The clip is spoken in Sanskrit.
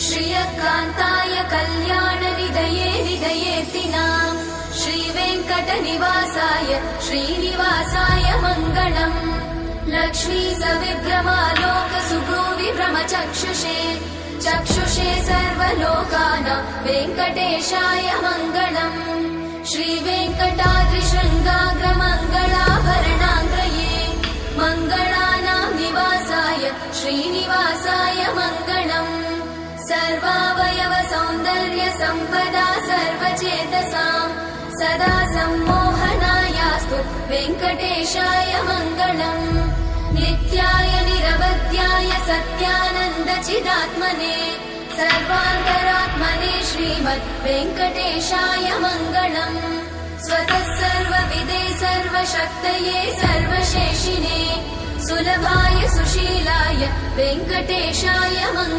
श्रियकान्ताय कल्याणनिधये निधयेऽर्तिनाम् श्रीवेङ्कटनिवासाय श्रीनिवासाय मङ्गलम्। लक्ष्मी सविभ्रमालोकसुभ्रूविभ्रमचक्षुषे चक्षुषे सर्वलोकानां वेङ्कटेशाय मङ्गलम्। श्रीवेङ्कटाद्रिशृङ्गाग्रमङ्गलाभरणाङ्ग्रये मङ्गलानां निवासाय श्रीनिवासाय मङ्गलम्। सर्वावयव सौन्दर्य सम्पदा सर्वचेतसां सदा सम्मोहनायास्तु वेङ्कटेशाय मङ्गलम्। नित्याय निरवध्याय सत्यानन्द चिदात्मने सर्वान्तरात्मने श्रीमद् वेङ्कटेशाय मङ्गलम्। स्वतः सर्वविदे सर्वशक्तये सर्वशेषिने सुलभाय सुशीलाय वेङ्कटेशाय मङ्गलम्।